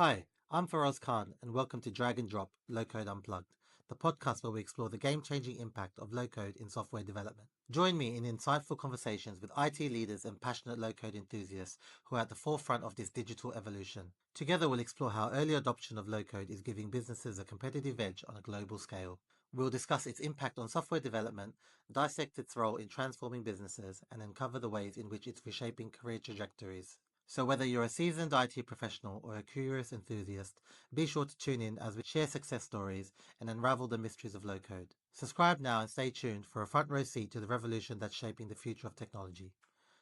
Hi, I'm Faraz Khan, and welcome to Drag and Drop Low Code Unplugged, the podcast where we explore the game changing impact of low code in software development. Join me in insightful conversations with IT leaders and passionate low code enthusiasts who are at the forefront of this digital evolution. Together, we'll explore how early adoption of low code is giving businesses a competitive edge on a global scale. We'll discuss its impact on software development, dissect its role in transforming businesses, and uncover the ways in which it's reshaping career trajectories. So whether you're a seasoned IT professional or a curious enthusiast, be sure to tune in as we share success stories and unravel the mysteries of low code. Subscribe now and stay tuned for a front row seat to the revolution that's shaping the future of technology.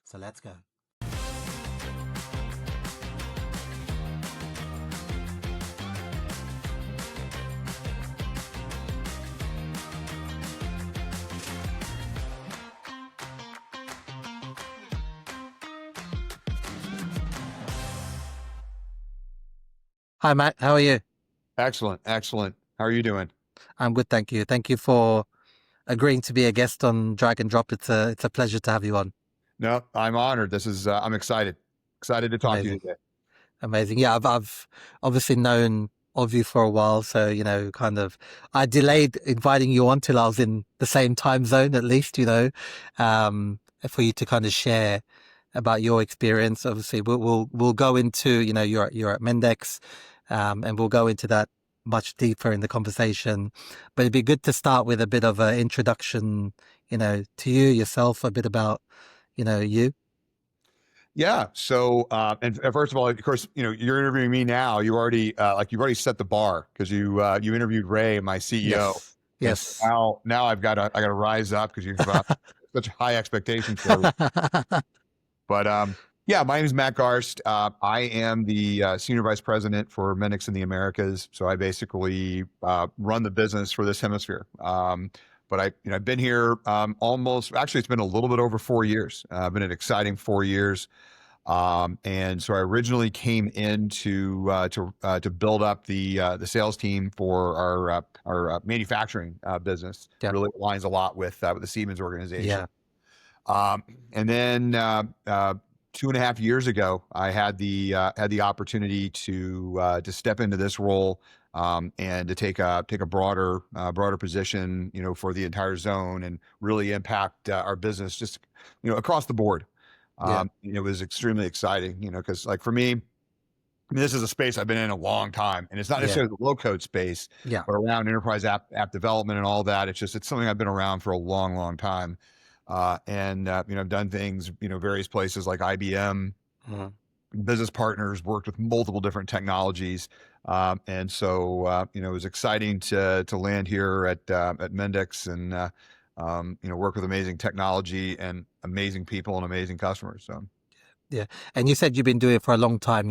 So let's go. Hi, Matt. How are you? Excellent. Excellent. How are you doing? I'm good, thank you. Thank you for agreeing to be a guest on Drag and Drop. It's a pleasure to have you on. No, I'm honored. I'm excited. Excited to talk to you Amazing. today. Amazing. Yeah, I've obviously known of you for a while. So, I delayed inviting you on till I was in the same time zone, at least, for you to kind of share about your experience. Obviously, we'll go into, you're at Mendix, and we'll go into that much deeper in the conversation. But it'd be good to start with a bit of an introduction, to yourself, a bit about, you. Yeah. So, and first of all, of course, you're interviewing me now. You've already set the bar because you interviewed Ray, my CEO, Yes. and so Yes. now I gotta rise up because you've such high expectations for me. But yeah, my name is Matt Garst. I am the Senior Vice President for Mendix in the Americas. So I basically run the business for this hemisphere. But I've been here actually, it's been a little bit over 4 years. Been an exciting 4 years. And so I originally came in to build up the sales team for our manufacturing business. Yeah. Really aligns a lot with the Siemens organization. Yeah. And then 2.5 years ago, I had the opportunity to step into this role and to take a broader position, for the entire zone and really impact our business just across the board. Yeah. It was extremely exciting, because like for me, I mean, this is a space I've been in a long time, and it's not Yeah. necessarily the low code space, Yeah. but around enterprise app development and all that. It's something I've been around for a long, long time. And I've done things, various places like IBM, Mhm. business partners, worked with multiple different technologies. And so, it was exciting to land here at Mendix and, work with amazing technology and amazing people and amazing customers. So. Yeah. And you said you've been doing it for a long time,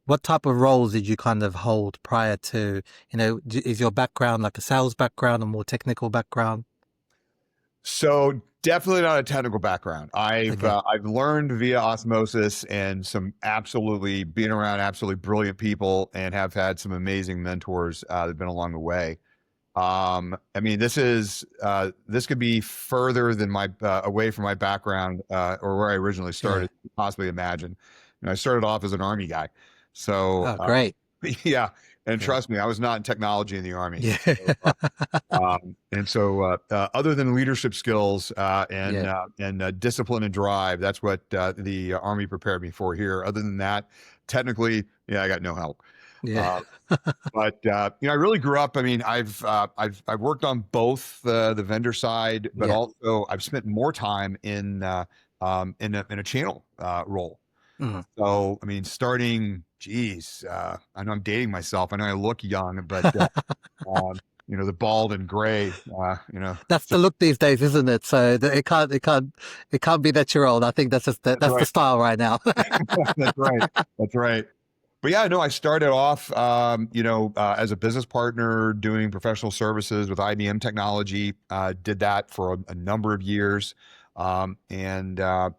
what type of roles did you kind of hold prior to, is your background like a sales background, a more technical background? So definitely not a technical background. Okay. I've learned via osmosis and being around absolutely brilliant people and have had some amazing mentors that have been along the way. I mean, this could be further than away from my background or where I originally Yeah. started. Possibly imagine. I started off as an Army guy, so Oh, great. yeah. And Yeah. trust me, I was not in technology in the Army. Yeah. Other than leadership skills Yeah. and discipline and drive, that's what the Army prepared me for here. Other than that, technically, yeah, I got no help. Yeah. Uh, but I really grew up. I mean, I've worked on both the vendor side, but Yeah. also I've spent more time in a channel role. Mhm. So I mean, I know I'm dating myself. I know I look young, but the bald and gray, That's the so look these days, isn't it? So it can't be that you're old. I think that's that's the right. style right now. That's right. That's right. But yeah, no, I started off, as a business partner doing professional services with IBM technology. Did that for a number of years, and I've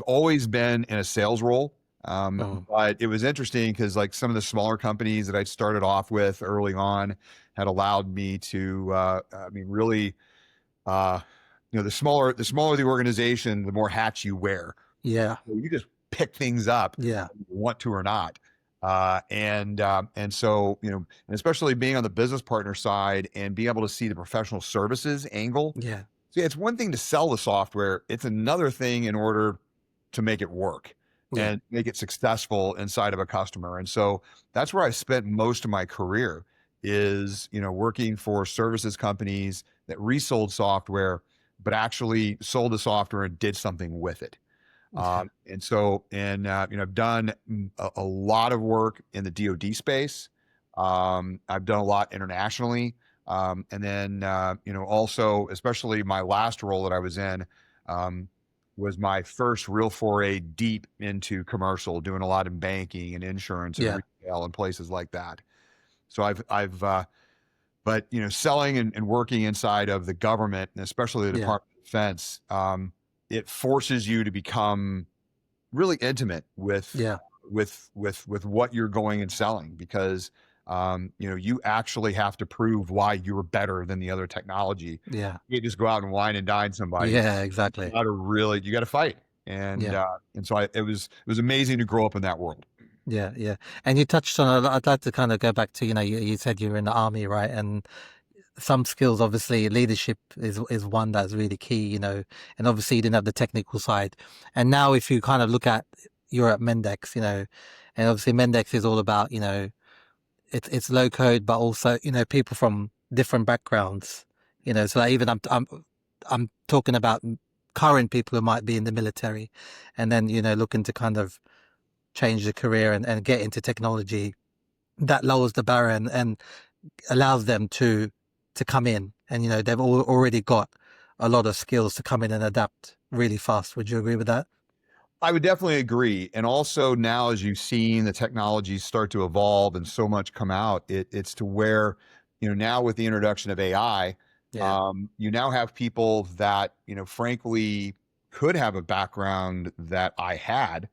always been in a sales role. Mhm. But it was interesting because like some of the smaller companies that I started off with early on had allowed me to, I mean, really, the smaller the organization, the more hats you wear. Yeah. So you just pick things up, Yeah. whether you want to or not. And so, and especially being on the business partner side and being able to see the professional services angle. Yeah. See, it's one thing to sell the software. It's another thing in order to make it work Yeah. and make it successful inside of a customer. And so that's where I spent most of my career is, working for services companies that resold software, but actually sold the software and did something with it. Yeah. I've done a lot of work in the DoD space. I've done a lot internationally. Also, especially my last role that I was in, was my first real foray deep into commercial, doing a lot in banking and insurance and Yeah. retail and places like that. So but selling and working inside of the government, and especially the Yeah. Department of Defense, it forces you to become really intimate with Yeah. what you're going and selling, because you actually have to prove why you're better than the other technology. Yeah. You can't just go out and wine and dine somebody. Yeah. Exactly. You got to fight. And Yeah. so it was amazing to grow up in that world. Yeah. Yeah. And you touched on, I'd like to kind of go back to, you said you were in the army, right? And some skills, obviously leadership is one that's really key, and obviously you didn't have the technical side. And now if you kind of look at, you're at Mendix, and obviously Mendix is all about, it's low code, but also, people from different backgrounds, so like even I'm talking about current people who might be in the military and then, looking to kind of change the career and get into technology that lowers the barrier and allows them to come in and, they've already got a lot of skills to come in and adapt really fast. Would you agree with that? I would definitely agree. And also now, as you've seen the technologies start to evolve and so much come out, it's to where, now with the introduction of AI, Yeah. you now have people that, frankly could have a background that I had.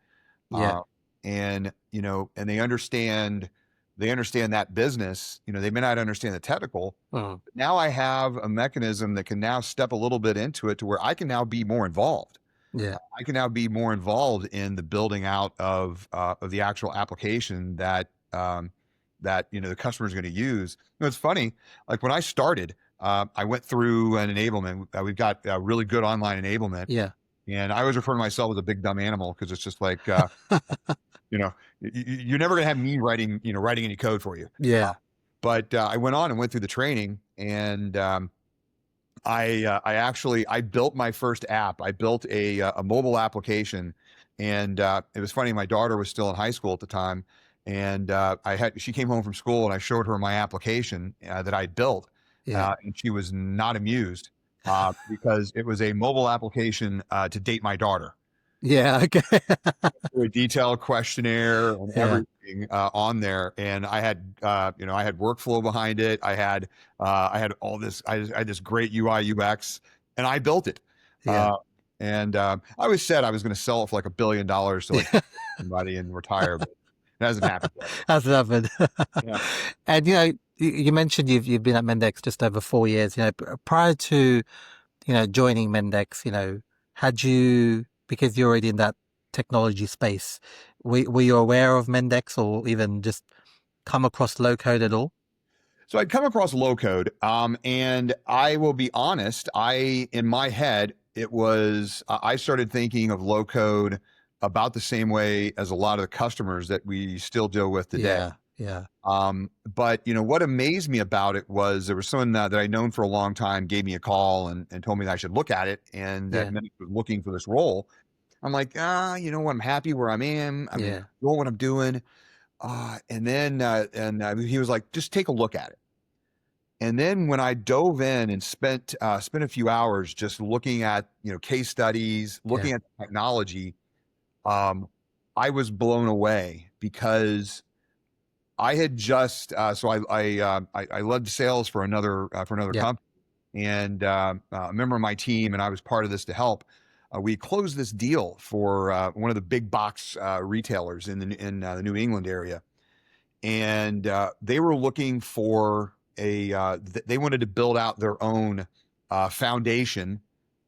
Yeah. And they understand that business. They may not understand the technical. Mm. But now I have a mechanism that can now step a little bit into it to where I can now be more involved. Yeah. I can now be more involved in the building out of the actual application that the customer is going to use. It's funny, like when I started, I went through an enablement. We've got really good online enablement. Yeah. And I always refer to myself as a big dumb animal, because it's just like, you're never going to have me writing any code for you. Yeah. But I went on and went through the training, and I built my first app. I built a mobile application, and it was funny. My daughter was still in high school at the time, and she came home from school, and I showed her my application that I built, Yeah. and she was not amused because it was a mobile application to date my daughter. Yeah. Okay. A detailed questionnaire and Yeah. everything on there, and I had workflow behind it. I had all this. I had this great UI UX, and I built it. Yeah. I always said I was going to sell it for like $1 billion to like somebody and retire, but it hasn't happened yet. Hasn't happened. Yeah. And you mentioned you've been at Mendix just over 4 years. Prior to joining Mendix, had you, because you're already in that technology space, were you aware of Mendix or even just come across low code at all? So I'd come across low code, and I will be honest, in my head, it was, I started thinking of low code about the same way as a lot of the customers that we still deal with today. Yeah. But what amazed me about it was there was someone that I'd known for a long time gave me a call and told me that I should look at it, and that Mendix was looking for this role. I'm like, what? I'm happy where I am. I'm doing what I'm doing. And then he was like, just take a look at it. And then when I dove in and spent a few hours just looking at, case studies, looking at the technology, I was blown away, because I had just, so I led sales for another company, and a member of my team and I was part of this to help. We closed this deal for one of the big box retailers in the New England area, and they were looking for they wanted to build out their own foundation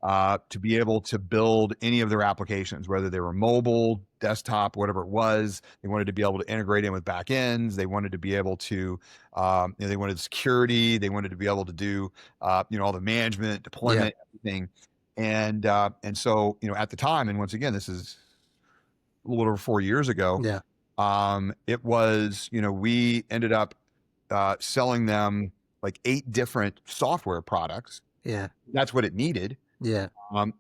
to be able to build any of their applications, whether they were mobile, desktop, whatever it was. They wanted to be able to integrate in with backends. They wanted to be able to, they wanted security. They wanted to be able to do, all the management, deployment, everything. And so, at the time, and once again, this is a little over 4 years ago. Yeah. It was, we ended up selling them like 8 different software products. Yeah. That's what it needed. Yeah.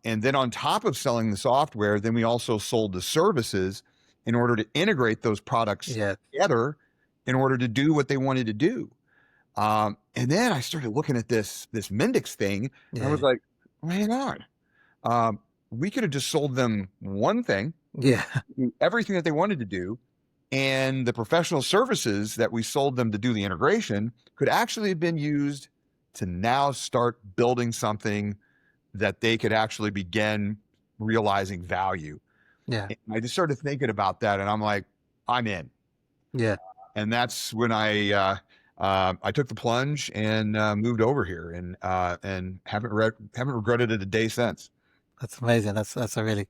And then on top of selling the software, then we also sold the services in order to integrate those products together in order to do what they wanted to do. And then I started looking at this Mendix thing, and I was like, well, hang on. We could have just sold them one thing, everything that they wanted to do, and the professional services that we sold them to do the integration could actually have been used to now start building something that they could actually begin realizing value. Yeah. And I just started thinking about that, and I'm like, I'm in. Yeah. And that's when I took the plunge and moved over here, and haven't regretted it a day since. That's amazing. That's a really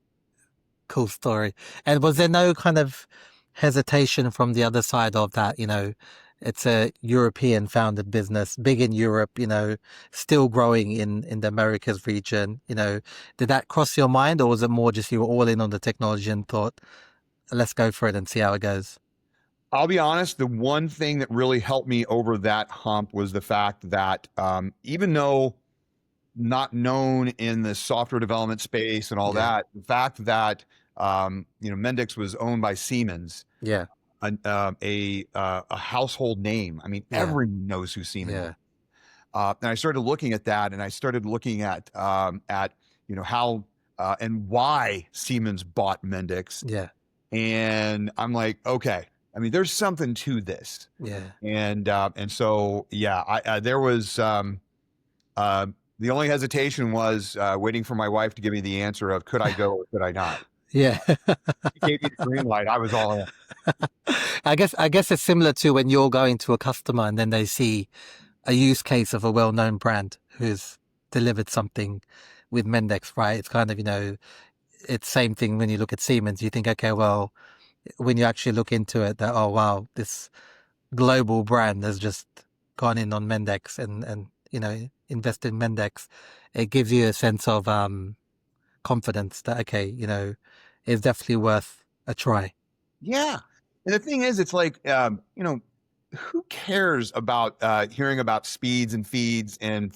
cool story. And was there no kind of hesitation from the other side of that? It's a European founded business, big in Europe, still growing in the Americas region. Did that cross your mind, or was it more just you were all in on the technology and thought, let's go for it and see how it goes? I'll be honest, the one thing that really helped me over that hump was the fact that even though not known in the software development space and all that, the fact that Mendix was owned by Siemens, a household name. I mean, everyone knows who Siemens is. And I started looking at that, and I started looking at how and why Siemens bought Mendix. And I'm like, okay, I mean, there's something to this. And so there was the only hesitation was waiting for my wife to give me the answer of could I go or could I not. She gave me the green light. I was all in. I guess it's similar to when you're going to a customer and then they see a use case of a well-known brand who's delivered something with Mendix, right? It's kind of, it's same thing when you look at Siemens. You think, okay, well, when you actually look into it, that, oh, wow, this global brand has just gone in on Mendix and invested in Mendix. It gives you a sense of confidence that, okay, it's definitely worth a try. Yeah. And the thing is, it's like, who cares about hearing about speeds and feeds and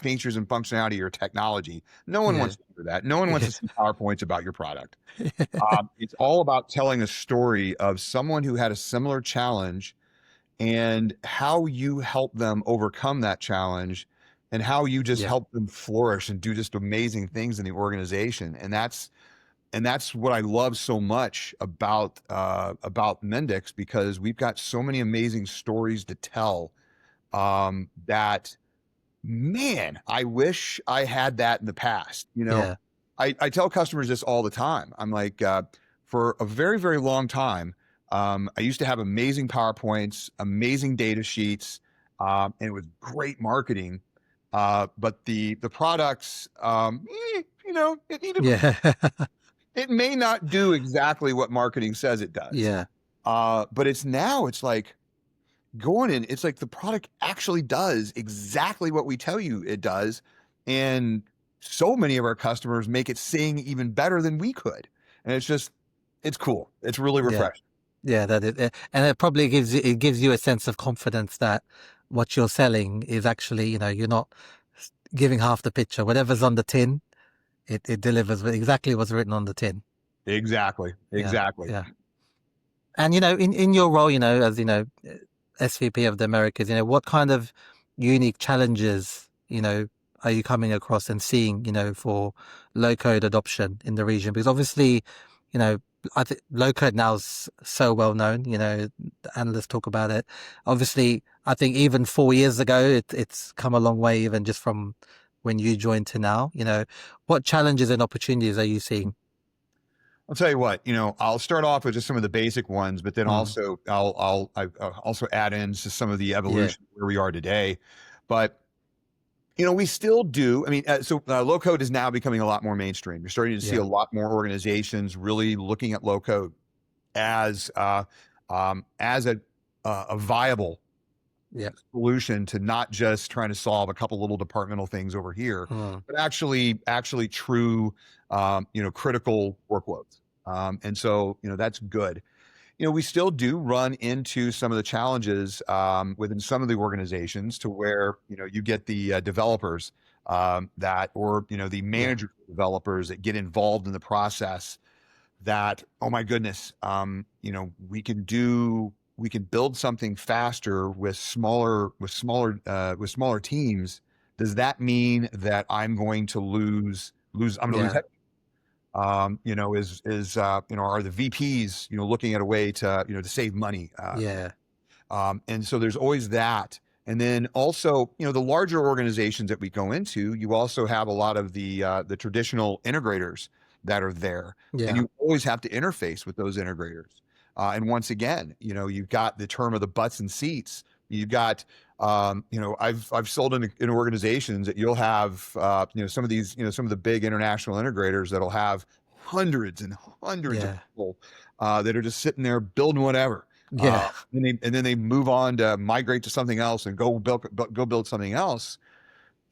features and functionality of your technology? No one wants to hear that. No one wants to see PowerPoints about your product. It's all about telling a story of someone who had a similar challenge and how you help them overcome that challenge and how you just help them flourish and do just amazing things in the organization. And that's what I love so much about Mendix, because we've got so many amazing stories to tell that, man, I wish I had that in the past. I tell customers this all the time. I'm like, for a very, very long time, I used to have amazing PowerPoints, amazing data sheets, and it was great marketing. But the products, it needed. It may not do exactly what marketing says it does. But it's like going in, it's like the product actually does exactly what we tell you it does. And so many of our customers make it sing even better than we could. And it's cool. It's really refreshing. And it probably gives you a sense of confidence that what you're selling is actually, you're not giving half the picture. Whatever's on the tin, it delivers exactly what's written on the tin. Exactly. Yeah. And, in your role, as, SVP of the Americas, what kind of unique challenges, are you coming across and seeing, for low code adoption in the region? Because obviously, I think low code now is so well known, the analysts talk about it. Obviously, I think even 4 years ago, it's come a long way, even just from when you joined to now. What challenges and opportunities are you seeing? I'll tell you what, I'll start off with just some of the basic ones, but then also I'll also add in to some of the evolution where we are today. But We still do. I mean, low code is now becoming a lot more mainstream. You're starting to see a lot more organizations really looking at low code as a viable solution to not just trying to solve a couple little departmental things over here, but actually true, critical workloads. And so, that's good. We still do run into some of the challenges within some of the organizations to where, you get the developers the manager developers that get involved in the process that, oh my goodness, we can build something faster with smaller teams. Does that mean that I'm going to lose? I'm going to lose. Are the VPs, looking at a way to, to save money? And so there's always that. And then also, the larger organizations that we go into, you also have a lot of the traditional integrators that are there, and you always have to interface with those integrators. And once again, you've got the term of the butts and seats. You've got, I've sold in organizations that you'll have, some of these, some of the big international integrators that'll have hundreds and hundreds of people that are just sitting there building whatever. And then they move on to migrate to something else and go build something else.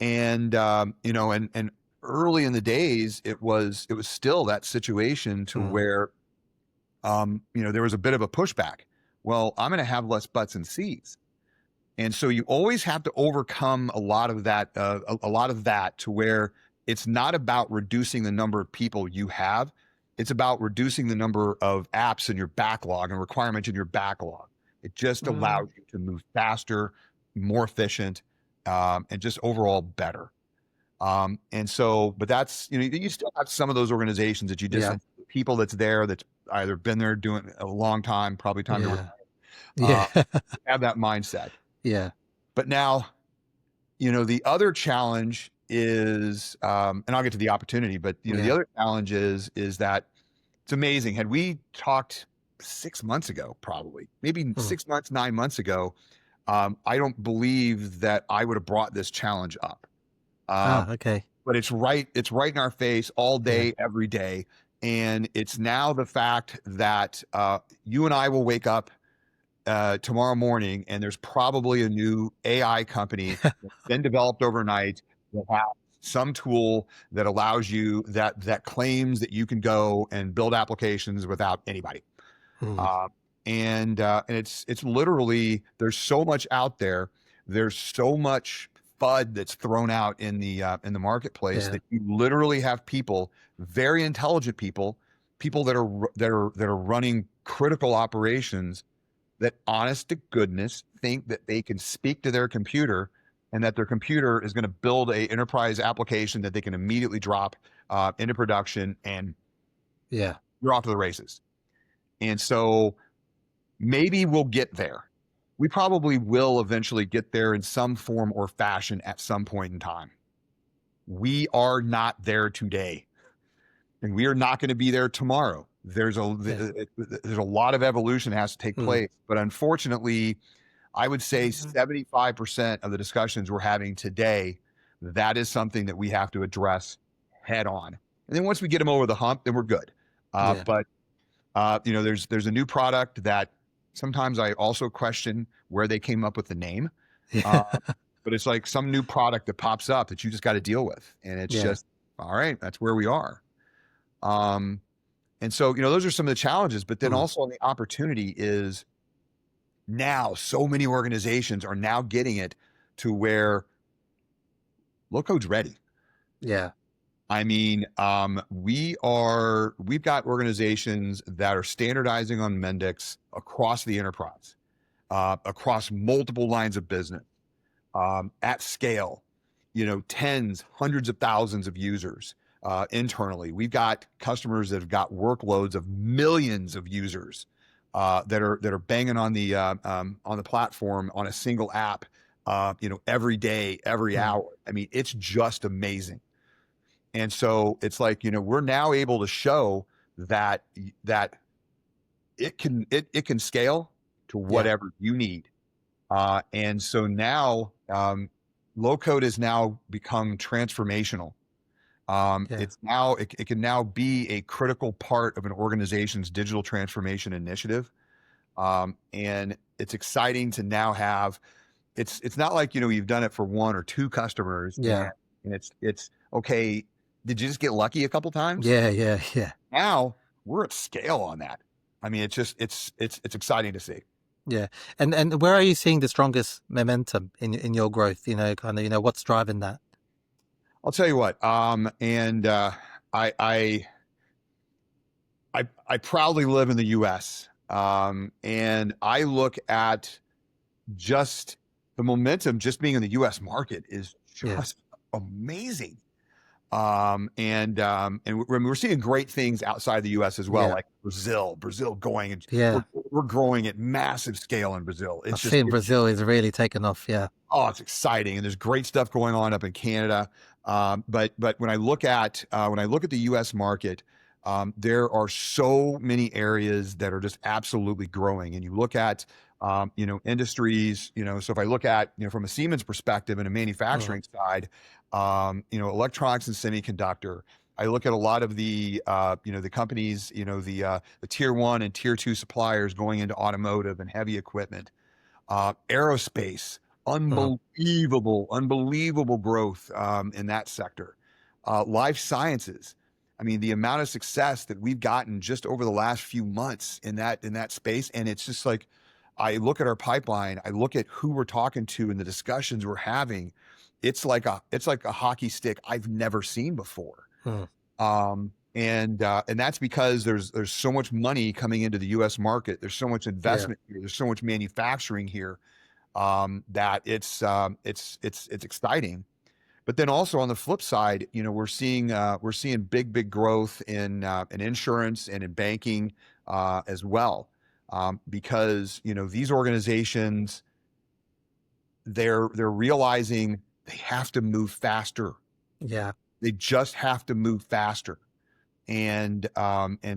And, and early in the days, it was still that situation to where, there was a bit of a pushback. Well, I'm going to have less butts and seats. And so you always have to overcome a lot of that to where it's not about reducing the number of people you have. It's about reducing the number of apps in your backlog and requirements in your backlog. It just allows you to move faster, more efficient, and just overall better. And so, but that's, you still have some of those organizations that you just, people that's there, that's either been there doing a long time, probably time to retire, have that mindset. But now, the other challenge is, and I'll get to the opportunity, but the other challenge is that it's amazing. Had we talked 6 months ago, probably maybe 6 months, 9 months ago, I don't believe that I would have brought this challenge up. But it's right in our face all day, every day. And it's now the fact that you and I will wake up tomorrow morning and there's probably a new AI company that's been developed overnight that has some tool that allows you that claims that you can go and build applications without anybody. And it's literally, there's so much out there. There's so much FUD that's thrown out in the marketplace that you literally have people, very intelligent people that are running critical operations that, honest to goodness, think that they can speak to their computer and that their computer is going to build a enterprise application that they can immediately drop into production, and you're off to the races. And so maybe we'll get there. We probably will eventually get there in some form or fashion at some point in time. We are not there today, and we are not going to be there tomorrow. There's a lot of evolution that has to take place, but unfortunately, I would say 75% of the discussions we're having today, that is something that we have to address head on. And then once we get them over the hump, then we're good. But there's a new product that sometimes I also question where they came up with the name. But it's like some new product that pops up that you just got to deal with. And it's just, all right, that's where we are. And so, those are some of the challenges, but then also the opportunity is now so many organizations are now getting it to where low code's ready. I mean, we've got organizations that are standardizing on Mendix across the enterprise, across multiple lines of business, at scale, tens, hundreds of thousands of users. Internally, we've got customers that have got workloads of millions of users that are banging on the platform on a single app, every day, every hour. I mean, it's just amazing. And so it's like, we're now able to show that it can scale to whatever you need. And so now, low code has now become transformational. Yeah. It can now be a critical part of an organization's digital transformation initiative. And it's exciting to now have, it's not like, you've done it for one or two customers Yeah. and it's okay. Did you just get lucky a couple times? Yeah. Yeah. Yeah. Now we're at scale on that. I mean, it's exciting to see. Yeah. And where are you seeing the strongest momentum in your growth? Kind of, what's driving that? I'll tell you what. I, I, I proudly live in the U.S. And I look at just the momentum just being in the U.S. market is Yeah. just amazing. And we're seeing great things outside the U.S. as well, Yeah. like Brazil going, and Yeah. we're growing at massive scale in Brazil. I've seen Brazil is really taken off. Yeah. Oh, it's exciting, and there's great stuff going on up in Canada. But when I look at the U.S. market, there are so many areas that are just absolutely growing. And you look at industries. So if I look at from a Siemens perspective and a manufacturing side, electronics and semiconductor. I look at a lot of the the companies, the tier one and tier two suppliers going into automotive and heavy equipment, aerospace. Mhm. Unbelievable growth in that sector. Life sciences. I mean, the amount of success that we've gotten just over the last few months in that space, and it's just like I look at our pipeline, I look at who we're talking to and the discussions we're having. It's like a hockey stick I've never seen before. Mhm. And that's because there's so much money coming into the U.S. market. There's so much Yeah. investment here. There's so much manufacturing here that it's exciting. But then also on the flip side, we're seeing big growth in insurance and in banking as well, because these organizations they're realizing they have to move faster. Yeah. They just have to move faster, and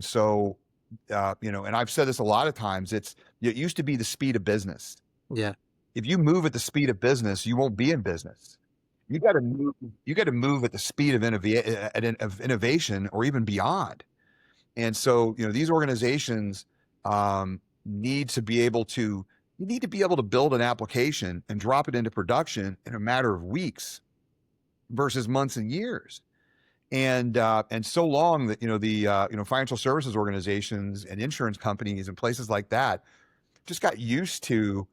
so and I've said this a lot of times. It used to be the speed of business. Yeah. If you move at the speed of business, you won't be in business. You got to move. You got to move at the speed of innovation, or even beyond. And so, these organizations need to be able to. You need to be able to build an application and drop it into production in a matter of weeks versus months and years. And so long that the financial services organizations and insurance companies and places like that just got used to,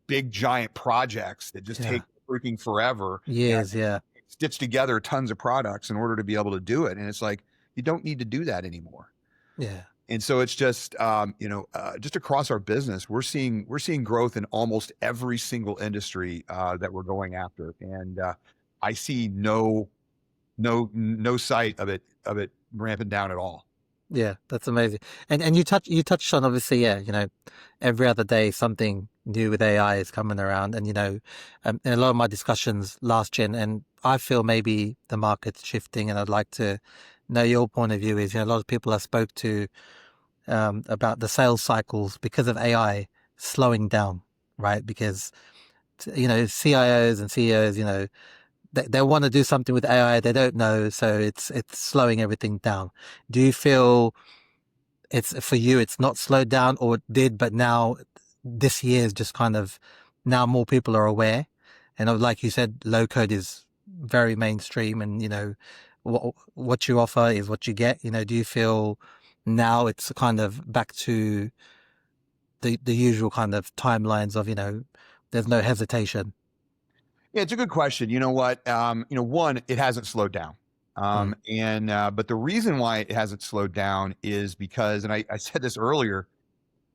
big giant projects that just Yeah. take freaking forever and Years. Yeah. stitch together tons of products in order to be able to do it. And it's like, you don't need to do that anymore. Yeah. And so it's just, just across our business, we're seeing growth in almost every single industry that we're going after. And I see no sight of it ramping down at all. Yeah, that's amazing. And you touched on, obviously, yeah, every other day something new with AI is coming around, and in a lot of my discussions last year, and I feel maybe the market's shifting, and I'd like to know your point of view. Is a lot of people I spoke to about the sales cycles because of AI slowing down, right? Because CIOs and CEOs, they want to do something with AI, they don't know, so it's slowing everything down. Do you feel it's for you, it's not slowed down, or it did, but now this year is just kind of, now more people are aware, and like you said, low code is very mainstream, and what you offer is what you get. Do you feel now it's kind of back to the usual kind of timelines of there's no hesitation? Yeah, it's a good question. You know what? One, it hasn't slowed down. Mm, But the reason why it hasn't slowed down is because, and I said this earlier,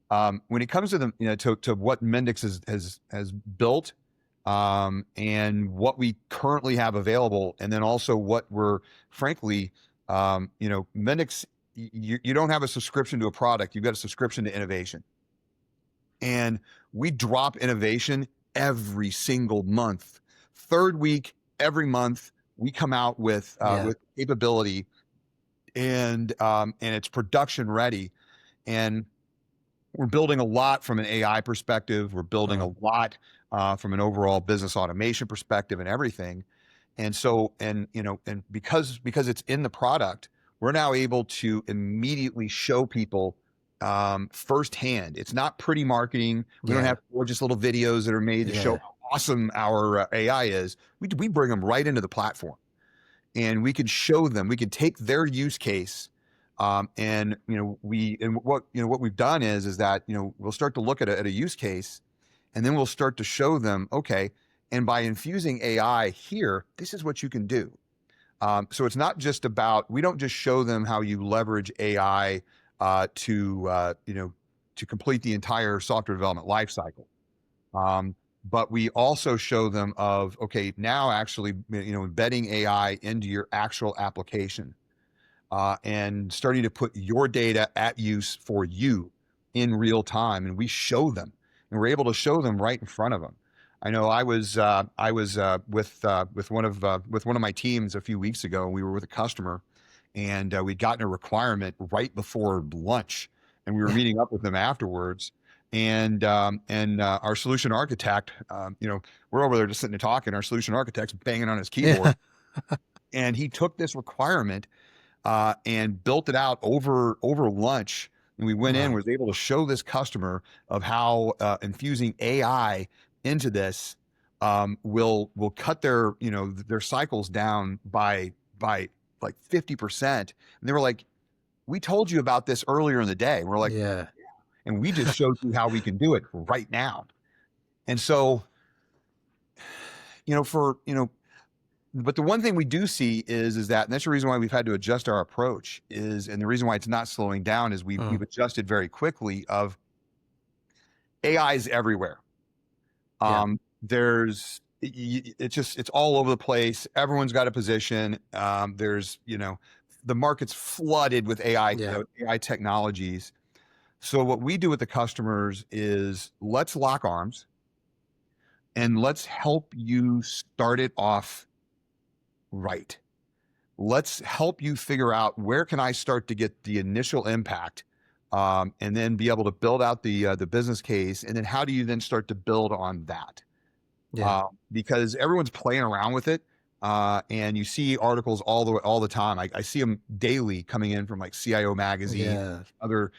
when it comes to the, to what Mendix has built, and what we currently have available, and then also what we're frankly, Mendix, you don't have a subscription to a product, you've got a subscription to innovation. And we drop innovation every single month. Third week, every month, we come out yeah. with capability, and it's production ready. And we're building a lot from an AI perspective. We're building a lot from an overall business automation perspective and everything. And so, and because it's in the product, we're now able to immediately show people firsthand. It's not pretty marketing. We don't have gorgeous little videos that are made to show how awesome our AI is. We bring them right into the platform, and we can show them. We can take their use case, and what we've done is that we'll start to look at a use case, and then we'll start to show them, okay, and by infusing AI here, this is what you can do. So it's not just about, we don't just show them how you leverage AI to complete the entire software development lifecycle. But we also show them of, okay, now actually, embedding AI into your actual application, and starting to put your data at use for you in real time. And we show them, and we're able to show them right in front of them. I know I was with one of my teams a few weeks ago. We were with a customer, and we'd gotten a requirement right before lunch, and we were meeting up with them afterwards. And our solution architect, we're over there just sitting and talking. Our solution architect's banging on his keyboard, and he took this requirement and built it out over lunch. And we went in, was able to show this customer of how infusing AI into this will cut their cycles down by like 50%. And they were like, "We told you about this earlier in the day." And we're like, "Yeah." And we just showed you how we can do it right now. And so, but the one thing we do see is that, and that's the reason why we've had to adjust our approach and the reason why it's not slowing down is we've adjusted very quickly of AI is everywhere. It's all over the place. Everyone's got a position. The market's flooded with AI technologies. So what we do with the customers is let's lock arms and let's help you start it off right. Let's help you figure out where can I start to get the initial impact, and then be able to build out the business case, and then how do you then start to build on that? Because everyone's playing around with it, and you see articles all the time. I see them daily coming in from like CIO magazine, other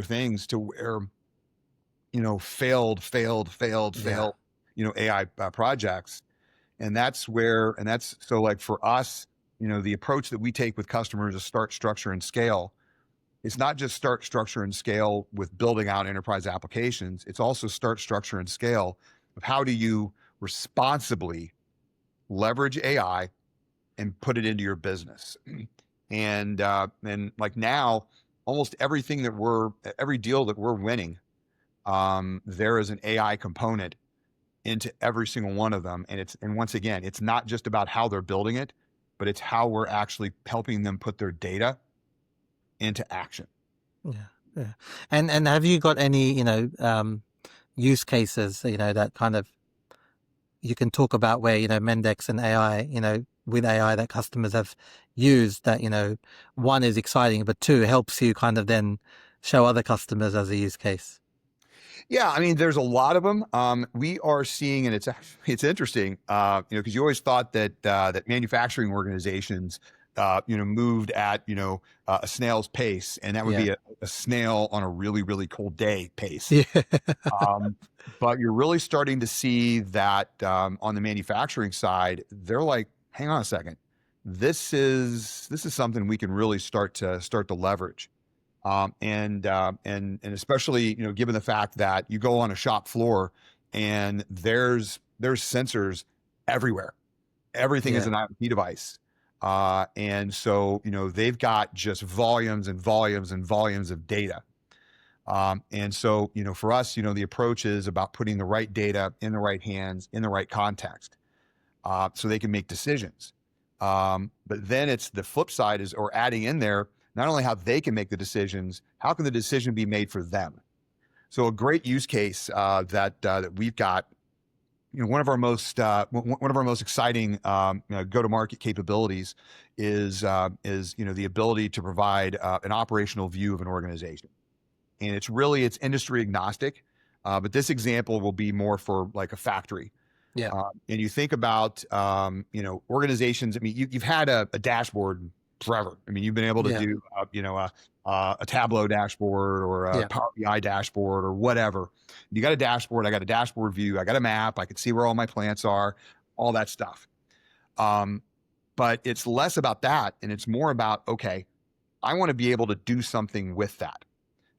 things to where failed AI projects. And that's so like for us, the approach that we take with customers is start, structure, and scale. It's not just start, structure, and scale with building out enterprise applications. It's also start, structure, and scale of how do you responsibly leverage AI and put it into your business. And like now, almost every deal that we're winning, there is an AI component into every single one of them. And once again, it's not just about how they're building it, but it's how we're actually helping them put their data into action. Yeah. And have you got any, use cases, that kind of you can talk about where, Mendix and AI, with AI that customers have used that, one is exciting, but two helps you kind of then show other customers as a use case? Yeah, I mean, there's a lot of them. We are seeing, and it's interesting, because you always thought that manufacturing organizations, moved at a snail's pace, and that would be a snail on a really, really cold day pace. But you're really starting to see that on the manufacturing side, they're like, hang on a second, this is something we can really start to leverage. And especially, given the fact that you go on a shop floor and there's sensors everywhere. Everything is an IoT device. And so, they've got just volumes and volumes and volumes of data. And so, for us, the approach is about putting the right data in the right hands, in the right context, so they can make decisions. But then it's the flip side or adding in there, not only how they can make the decisions, how can the decision be made for them? So a great use case that we've got, one of our most exciting go-to-market capabilities is the ability to provide an operational view of an organization. and it's industry agnostic. But this example will be more for like a factory. Yeah. And you think about, organizations. I mean, you've had a dashboard forever. I mean, you've been able to do, a Tableau dashboard or a Power BI dashboard or whatever. You got a dashboard. I got a dashboard view. I got a map. I can see where all my plants are, all that stuff. But it's less about that. And it's more about, okay, I want to be able to do something with that.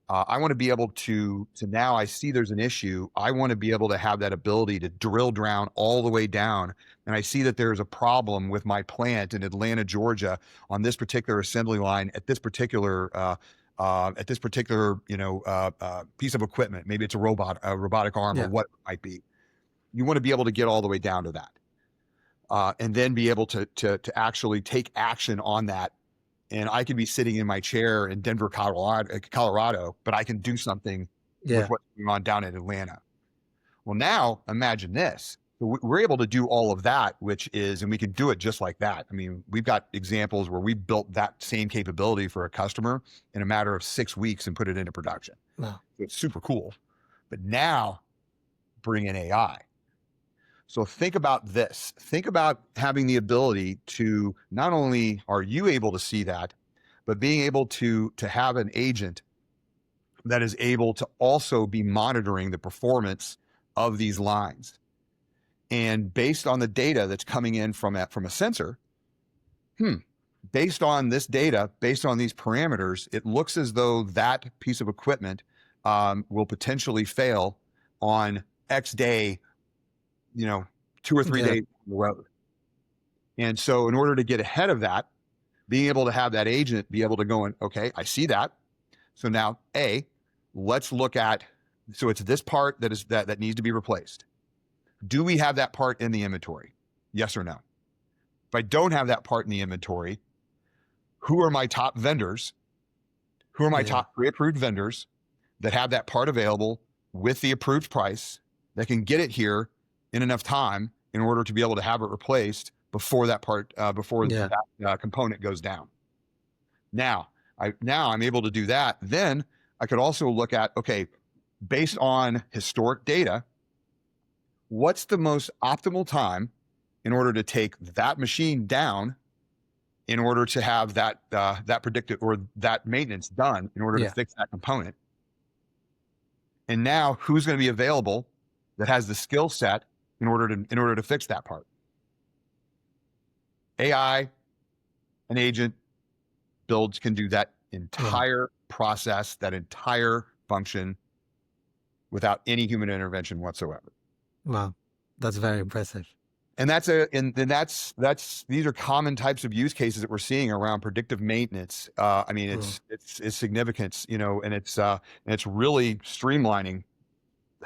I want to be able to now I see there's an issue. I want to be able to have that ability to drill down all the way down. And I see that there's a problem with my plant in Atlanta, Georgia, on this particular assembly line at this particular piece of equipment. Maybe it's a robotic arm or what it might be. You want to be able to get all the way down to that. And then be able to actually take action on that. And I could be sitting in my chair in Denver, Colorado, but I can do something with what's going on down in Atlanta. Well, now imagine this. We're able to do all of that, and we can do it just like that. I mean, we've got examples where we built that same capability for a customer in a matter of 6 weeks and put it into production. Wow. It's super cool. But now bring in AI. So think about this. Think about having the ability to, not only are you able to see that, but being able to have an agent that is able to also be monitoring the performance of these lines. And based on the data that's coming in from a sensor, based on this data, based on these parameters, it looks as though that piece of equipment will potentially fail on X day, 2 or 3 days on the road. And so in order to get ahead of that, being able to have that agent be able to go in, okay, I see that. So now let's look at, so it's this part that needs to be replaced. Do we have that part in the inventory? Yes or no? If I don't have that part in the inventory, who are my top vendors? Who are my top pre-approved vendors that have that part available with the approved price that can get it here in enough time in order to be able to have it replaced before that part, that component goes down. Now I'm able to do that. Then I could also look at, okay, based on historic data, what's the most optimal time in order to take that machine down in order to have that predicted or that maintenance done in order to fix that component. And now who's going to be available that has the skill set in order to fix that part? AI, an agent builds can do that entire process, that entire function without any human intervention whatsoever. Wow, that's very impressive. And these are common types of use cases that we're seeing around predictive maintenance. I mean, it's significance, and it's really streamlining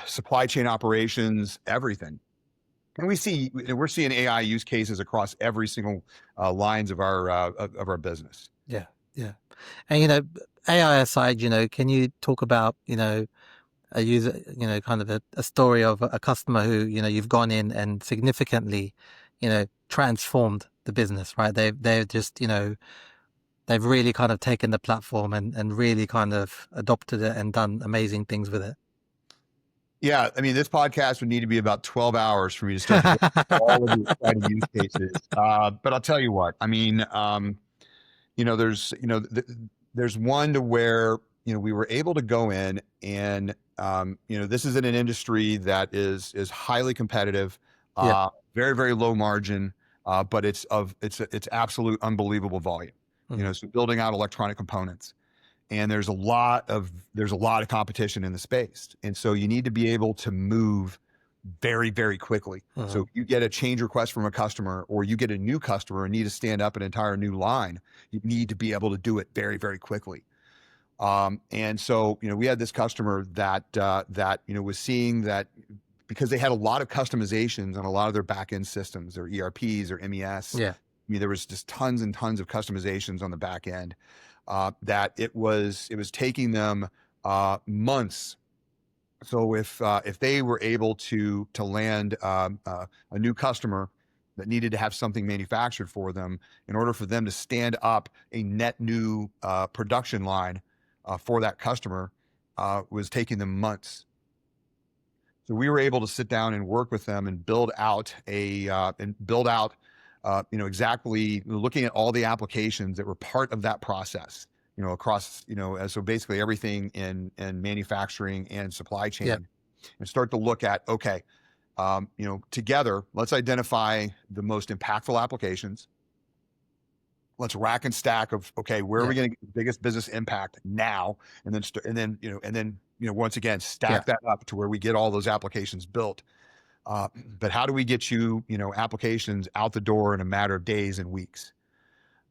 supply chain operations, everything. And we're seeing AI use cases across every single lines of our business. Yeah. And AI aside, can you talk about a user, kind of a story of a customer who you've gone in and significantly transformed the business, right? They've just they've really kind of taken the platform and really kind of adopted it and done amazing things with it. Yeah, I mean, this podcast would need to be about 12 hours for me to start to get all of the exciting use cases. But I'll tell you what, I mean, there's one to where, we were able to go in and, this is in an industry that is highly competitive, very, very low margin, but it's absolute unbelievable volume, so building out electronic components. And there's a lot of competition in the space. And so you need to be able to move very, very quickly. So if you get a change request from a customer, or you get a new customer and need to stand up an entire new line, you need to be able to do it very, very quickly. And so, we had this customer that was seeing that because they had a lot of customizations on a lot of their back-end systems, their ERPs or MES. I mean, there was just tons and tons of customizations on the back end. That it was taking them months. So if they were able to land a new customer that needed to have something manufactured for them, in order for them to stand up a net new production line for that customer, was taking them months. So we were able to sit down and work with them and build out exactly looking at all the applications that were part of that process, across, so basically everything in manufacturing and supply Yeah. chain, and start to look at, okay, together, let's identify the most impactful applications. Let's rack and stack of, okay, where are Yeah. we going to get the biggest business impact now? And then, once again, stack that up to where we get all those applications built. But how do we get applications out the door in a matter of days and weeks?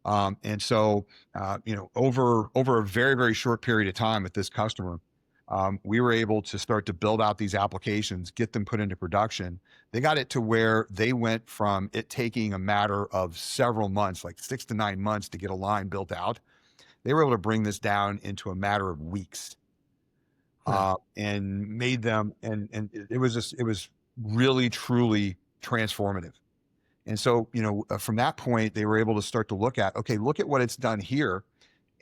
And so, over a very, very short period of time with this customer, we were able to start to build out these applications, get them put into production. They got it to where they went from it taking a matter of several months, like 6 to 9 months to get a line built out. They were able to bring this down into a matter of weeks, and made them, and it was really, truly transformative. And so, from that point, they were able to start to look at, okay, look at what it's done here.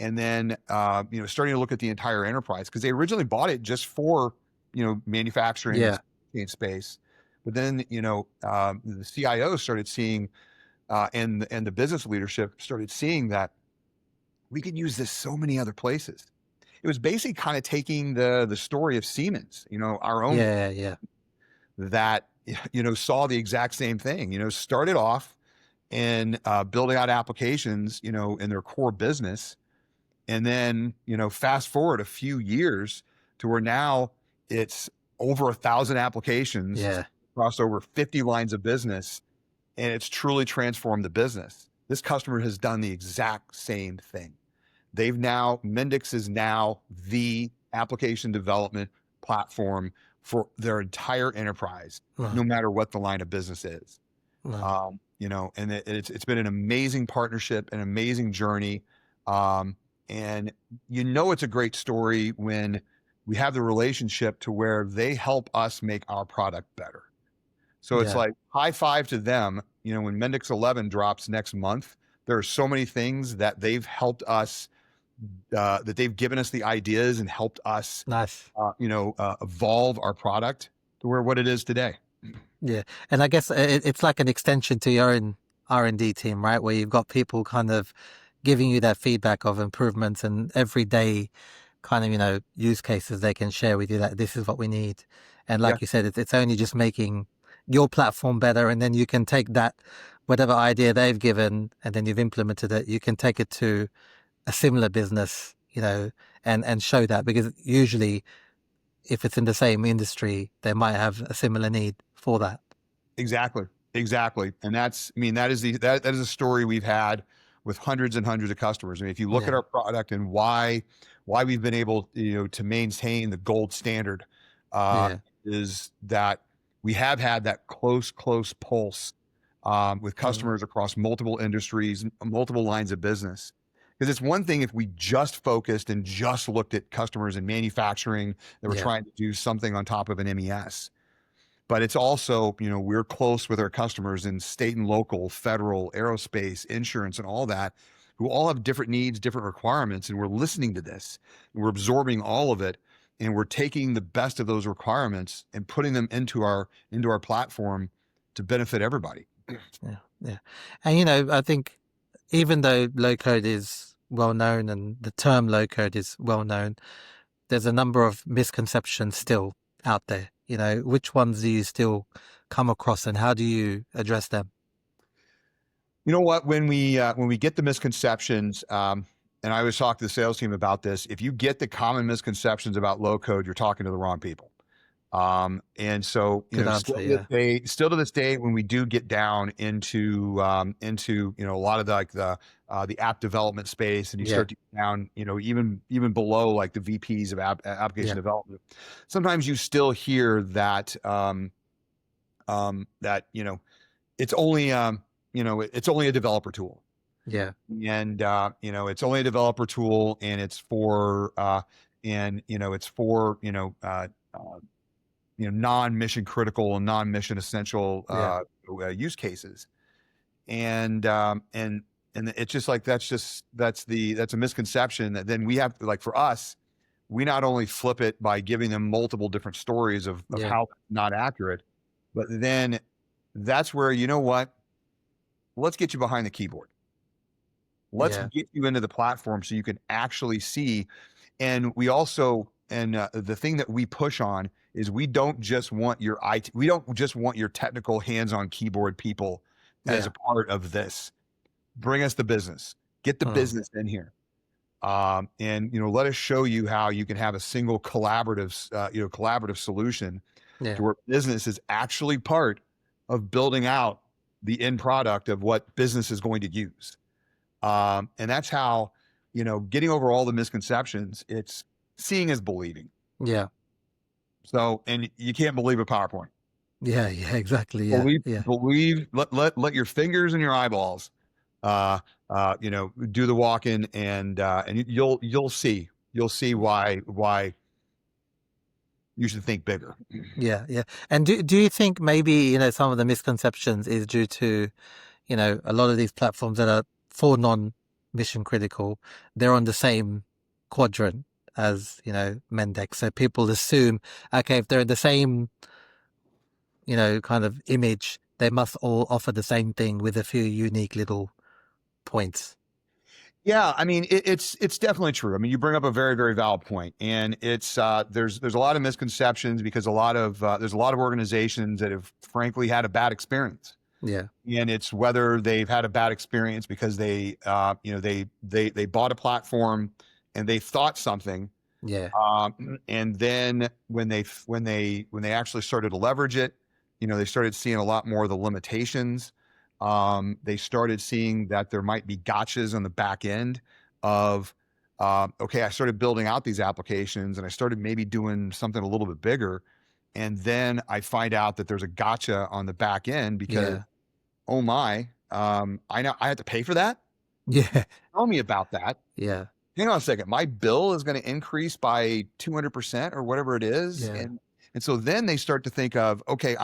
And then, starting to look at the entire enterprise, because they originally bought it just for, manufacturing and space. But then, the CIO started seeing, and the business leadership started seeing that we could use this so many other places. It was basically kind of taking the story of Siemens, our own, that, saw the exact same thing, started off in building out applications, in their core business. And then, fast forward a few years to where now it's over 1,000 applications across over 50 lines of business, and it's truly transformed the business. This customer has done the exact same thing. Mendix is now the application development platform for their entire enterprise, no matter what the line of business is. And it's been an amazing partnership, an amazing journey. And it's a great story when we have the relationship to where they help us make our product better. So it's like high five to them. When Mendix 11 drops next month, there are so many things that they've helped us, that they've given us the ideas and helped us, evolve our product to where what it is today. Yeah. And I guess it's like an extension to your own R&D team, right? Where you've got people kind of giving you that feedback of improvements and everyday kind of, use cases they can share with you that this is what we need. And like you said, it's only just making your platform better. And then you can take that, whatever idea they've given, and then you've implemented it, you can take it to a similar business, and show that, because usually if it's in the same industry, they might have a similar need for that. Exactly. And that is a story we've had with hundreds and hundreds of customers. If you look at our product and why we've been able, to maintain the gold standard, is that we have had that close pulse, with customers across multiple industries, multiple lines of business. Because it's one thing if we just focused and just looked at customers in manufacturing that were trying to do something on top of an MES. But it's also, we're close with our customers in state and local, federal, aerospace, insurance, and all that, who all have different needs, different requirements. And we're listening to this, and we're absorbing all of it. And we're taking the best of those requirements and putting them into our platform to benefit everybody. Yeah. And, I think even though low code is well known and the term low code is well known, there's a number of misconceptions still out there. Which ones do you still come across, and how do you address them? You know what? When we get the misconceptions, and I always talk to the sales team about this, if you get the common misconceptions about low code, you're talking to the wrong people. And so, still to this day, when we do get down into a lot of the app development space, and you start to get down, even below like the VPs of application development, sometimes you still hear that, it's only, it's only a developer tool. And, it's only a developer tool, and it's for, non-mission critical and non-mission essential use cases. And it's just like, that's a misconception that then we have to, like, for us, we not only flip it by giving them multiple different stories of Yeah. how not accurate, but then that's where, you know what? Let's get you behind the keyboard. Let's Yeah. get you into the platform so you can actually see. And we also, and the thing that we push on is we don't just want your we don't just want your technical hands-on keyboard people as Yeah. a part of this. Bring us the business. Get the Mm. business in here. And let us show you how you can have a single collaborative solution Yeah. to where business is actually part of building out the end product of what business is going to use. And that's how, getting over all the misconceptions, it's seeing is believing. Yeah. So, and you can't believe a PowerPoint. Yeah. Yeah. Exactly. Yeah. Yeah. Believe, let your fingers and your eyeballs, do the walking, and you'll see why you should think bigger. Yeah. Yeah. And do you think maybe, some of the misconceptions is due to, a lot of these platforms that are for non-mission critical, they're on the same quadrant as, Mendix. So people assume, okay, if they're in the same, kind of image, they must all offer the same thing with a few unique little points. Yeah, I mean, it's definitely true. I mean, you bring up a very, very valid point, and it's there's a lot of misconceptions because there's a lot of organizations that have frankly had a bad experience. Yeah. And it's whether they've had a bad experience because they bought a platform and they thought something, Yeah. and then when they actually started to leverage it, they started seeing a lot more of the limitations. They started seeing that there might be gotchas on the back end of, okay, I started building out these applications and I started maybe doing something a little bit bigger. And then I find out that there's a gotcha on the back end because, Yeah. oh my, I know I had to pay for that. Yeah. Tell me about that. Yeah. Hang on a second. My bill is going to increase by 200% or whatever it is. Yeah. And so then they start to think of, okay,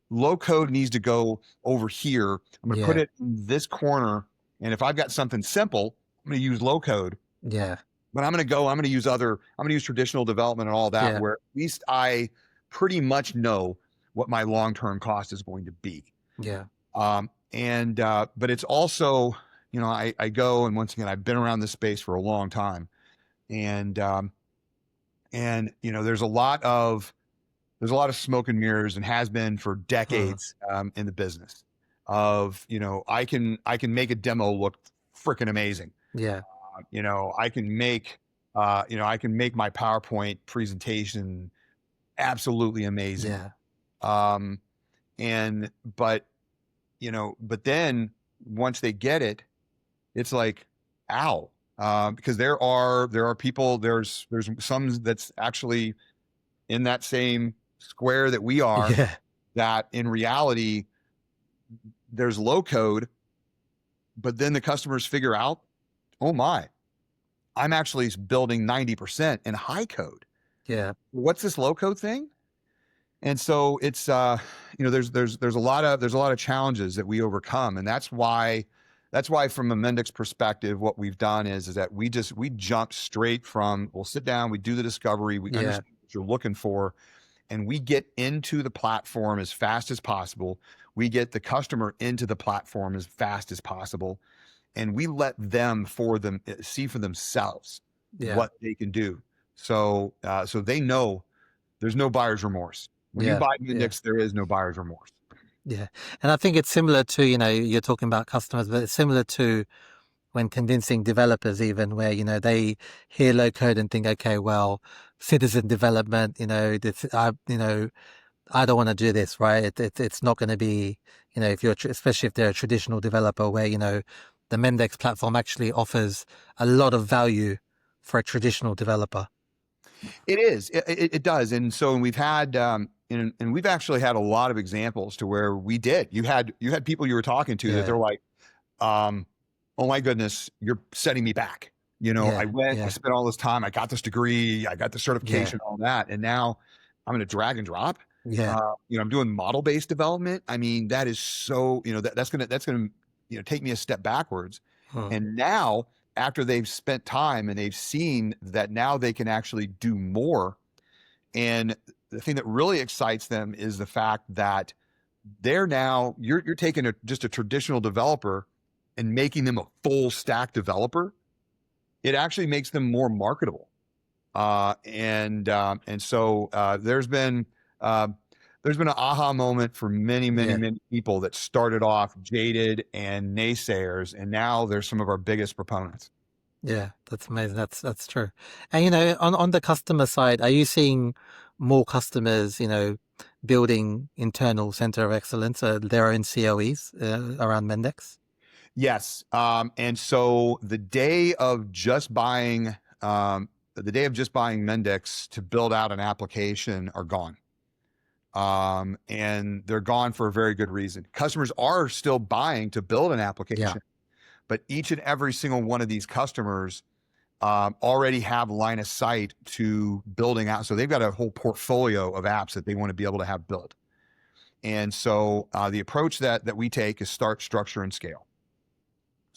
low code needs to go over here. I'm going to put Yeah. it in this corner. And if I've got something simple, I'm going to use low code. Yeah. But I'm going to use traditional development and all that, Yeah. where at least I pretty much know what my long-term cost is going to be. Yeah. But it's also, I go, and once again, I've been around this space for a long time, and there's a lot of smoke and mirrors, and has been for decades in the business of, I can make a demo look freaking amazing. Yeah. I can make my PowerPoint presentation absolutely amazing. Yeah. But then once they get it, it's like, ow, because there are people, there's some that's actually in that same square that we are, Yeah. that in reality, there's low code, but then the customers figure out, oh my, I'm actually building 90% in high code. Yeah. What's this low code thing? And so it's there's a lot of challenges that we overcome, and that's why from a Mendix perspective, what we've done is that we jump straight from, we'll sit down, we do the discovery, we understand what you're looking for, and we get into the platform as fast as possible. We get the customer into the platform as fast as possible, and we let them see for themselves what they can do. So they know there's no buyer's remorse. When you buy Mendix, there is no buyer's remorse. Yeah. And I think it's similar to, you're talking about customers, but it's similar to when convincing developers, even where, they hear low code and think, okay, well, citizen development, I don't want to do this, right? It's not going to be, especially if they're a traditional developer where, the Mendix platform actually offers a lot of value for a traditional developer. It is. It does. And so we've had, and we've actually had a lot of examples to where we did. You had people you were talking to that they're like, oh my goodness, you're setting me back. I went, I spent all this time, I got this degree, I got the certification, all that, and now I'm going to drag and drop. I'm doing model-based development. I mean, that is so, that's going to take me a step backwards. And now after they've spent time and they've seen that now they can actually do more. And the thing that really excites them is the fact that you're taking just a traditional developer and making them a full stack developer. It actually makes them more marketable. And so there's been an aha moment for many people that started off jaded and naysayers, and now they're some of our biggest proponents. Yeah, that's amazing. That's true. And on the customer side, are you seeing more customers, building internal center of excellence, their own COEs around Mendix? Yes. And so the day of just buying Mendix to build out an application are gone. And they're gone for a very good reason. Customers are still buying to build an application, but each and every single one of these customers already have line of sight to building out. So they've got a whole portfolio of apps that they want to be able to have built. And so the approach that we take is start, structure, and scale.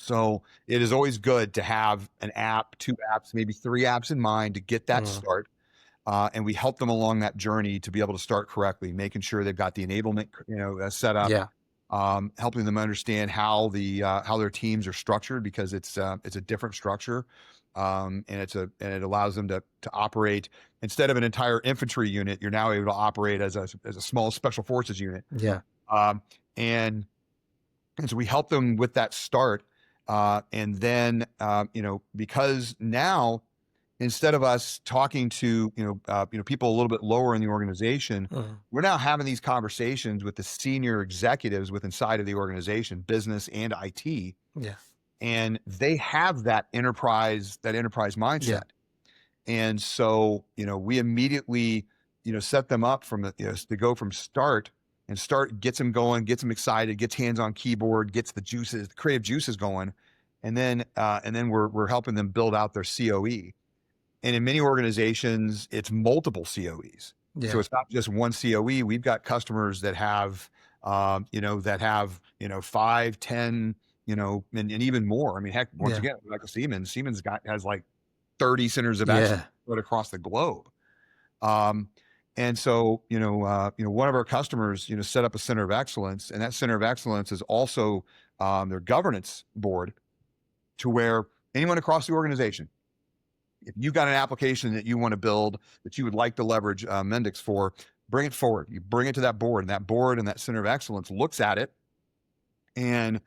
So it is always good to have an app, 2 apps, maybe 3 apps in mind to get that start. And we help them along that journey to be able to start correctly, making sure they've got the enablement, set up. Yeah. Helping them understand how their teams are structured, because it's a different structure, and it allows them to operate instead of an entire infantry unit. You're now able to operate as a small special forces unit. Yeah. And so we help them with that start, and then because now, instead of us talking to people a little bit lower in the organization, we're now having these conversations with the senior executives inside of the organization, business and IT. Yeah. And they have that enterprise mindset. Yeah. And so we immediately set them up to go from start, and start gets them going, gets them excited, gets hands on keyboard, gets the creative juices going, and then we're helping them build out their COE. And in many organizations, it's multiple COEs. Yeah. So it's not just one COE. We've got customers that have, 5, 10, and even more. I mean, heck, once again, like Siemens has like 30 centers of excellence right across the globe. And so, one of our customers, set up a center of excellence, and that center of excellence is also their governance board, to where anyone across the organization, if you've got an application that you want to build that you would like to leverage Mendix for, bring it forward. You bring it to that board, and that center of excellence looks at it, and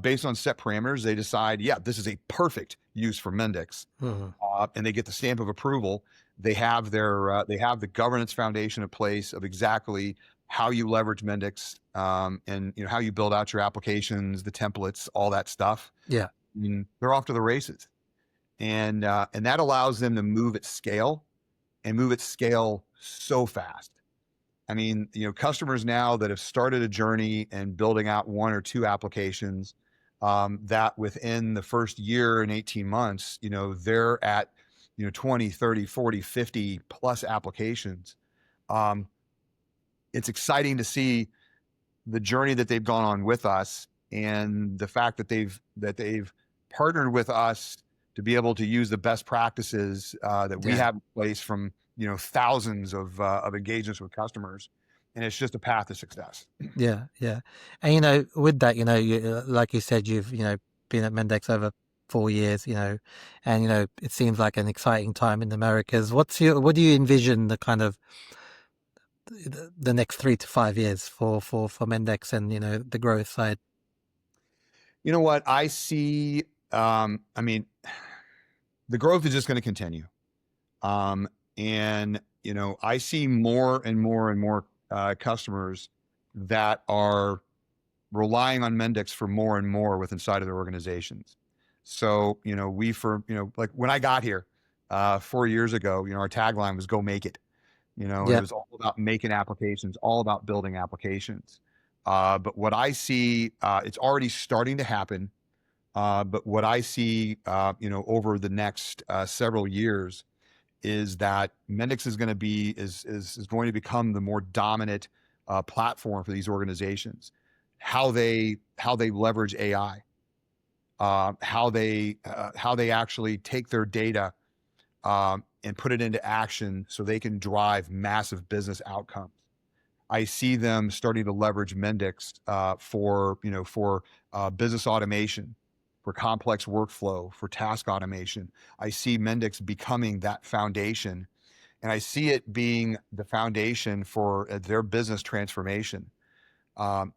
based on set parameters, they decide, yeah, this is a perfect use for Mendix, and they get the stamp of approval. They have the governance foundation in place of exactly how you leverage Mendix, and how you build out your applications, the templates, all that stuff. Yeah, and they're off to the races. And that allows them to move at scale, and move at scale so fast. I mean, customers now that have started a journey and building out 1 or 2 applications, that within the first year and 18 months, they're at, 20, 30, 40, 50 plus applications. It's exciting to see the journey that they've gone on with us, and the fact that they've partnered with us to be able to use the best practices that we have in place from thousands of engagements with customers, and it's just a path to success. Yeah. And with that, you, like you said, you've been at Mendix over 4 years, and it seems like an exciting time in the Americas. What do you envision the kind of the next 3 to 5 years for Mendix and the growth side? You know what I see? I mean, the growth is just going to continue. And I see more and more and more customers that are relying on Mendix for more and more with inside of their organizations. So, like when I got here 4 years ago, our tagline was "Go make it." It was all about making applications, all about building applications. But what I see, it's already starting to happen. But what I see, over the next several years, is that Mendix is going to become the more dominant platform for these organizations. How they leverage AI, how they actually take their data and put it into action so they can drive massive business outcomes. I see them starting to leverage Mendix for business automation, for complex workflow, for task automation. I see Mendix becoming that foundation, and I see it being the foundation for their business transformation. And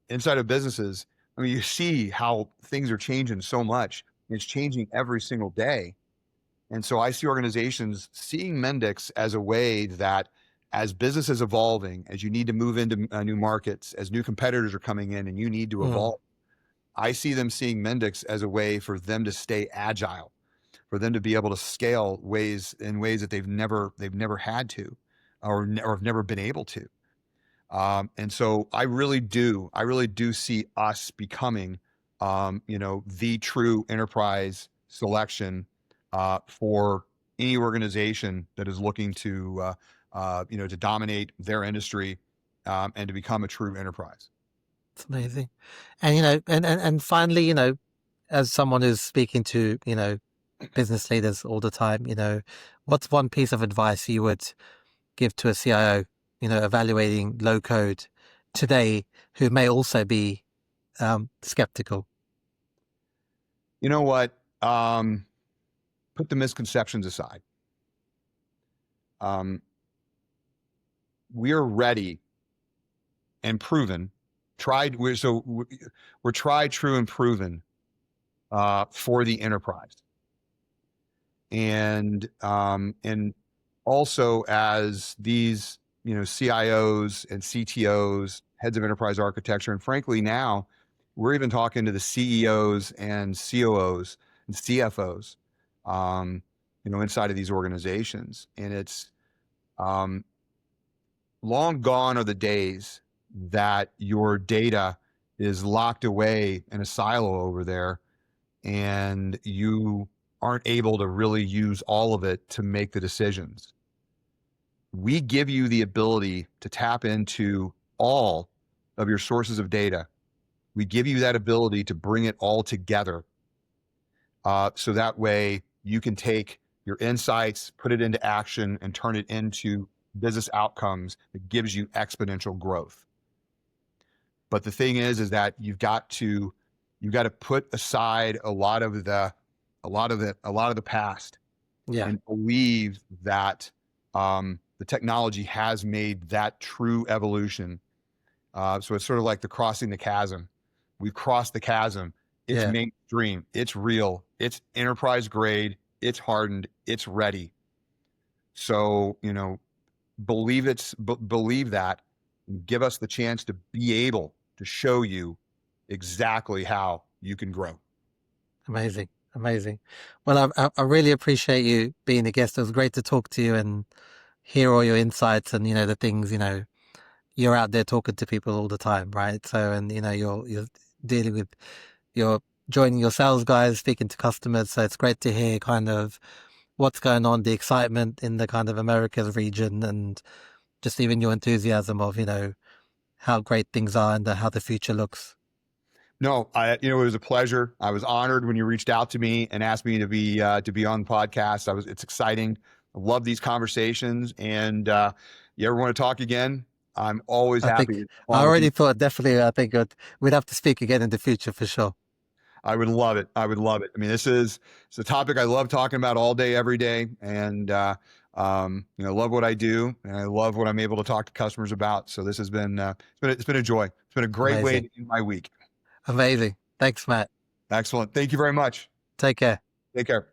inside of businesses, I mean, you see how things are changing so much. It's changing every single day. And so I see organizations seeing Mendix as a way that, as business is evolving, as you need to move into new markets, as new competitors are coming in and you need to evolve, I see them seeing Mendix as a way for them to stay agile, for them to be able to scale in ways that they've never had to, or have never been able to. And so I really do see us becoming, the true enterprise selection for any organization that is looking to, to dominate their industry and to become a true enterprise. It's amazing. And, and finally, as someone who's speaking to, business leaders all the time, what's one piece of advice you would give to a CIO, evaluating low code today, who may also be skeptical? You know what? Put the misconceptions aside. We are ready and proven, we're tried, true, and proven for the enterprise. And also as these, CIOs and CTOs, heads of enterprise architecture, and frankly now we're even talking to the CEOs and COOs and CFOs, inside of these organizations. And it's long gone are the days that your data is locked away in a silo over there and you aren't able to really use all of it to make the decisions. We give you the ability to tap into all of your sources of data. We give you that ability to bring it all together. So that way you can take your insights, put it into action, and turn it into business outcomes that gives you exponential growth. But the thing is that you've got to put aside a lot of the past, and believe that the technology has made that true evolution. So it's sort of like crossing the chasm. We've crossed the chasm. It's mainstream. It's real. It's enterprise grade. It's hardened. It's ready. So, believe that, and give us the chance to be able to show you exactly how you can grow. Amazing. Well, I really appreciate you being a guest. It was great to talk to you and hear all your insights and, the things, you're out there talking to people all the time, right? So, and, you're dealing with, you're joining your sales guys, speaking to customers. So it's great to hear kind of what's going on, the excitement in the kind of Americas region, and just even your enthusiasm of, how great things are and how the future looks. No, it was a pleasure. I was honored when you reached out to me and asked me to be on the podcast. It's exciting. I love these conversations, and you ever want to talk again? I'm always happy. I already thought definitely. I think we'd have to speak again in the future for sure. I would love it. I mean, it's a topic I love talking about all day, every day, and love what I do, and I love what I'm able to talk to customers about. So this has been it's been a joy. It's been a great way to end my week. Amazing. Thanks, Matt. Excellent. Thank you very much. Take care. Take care.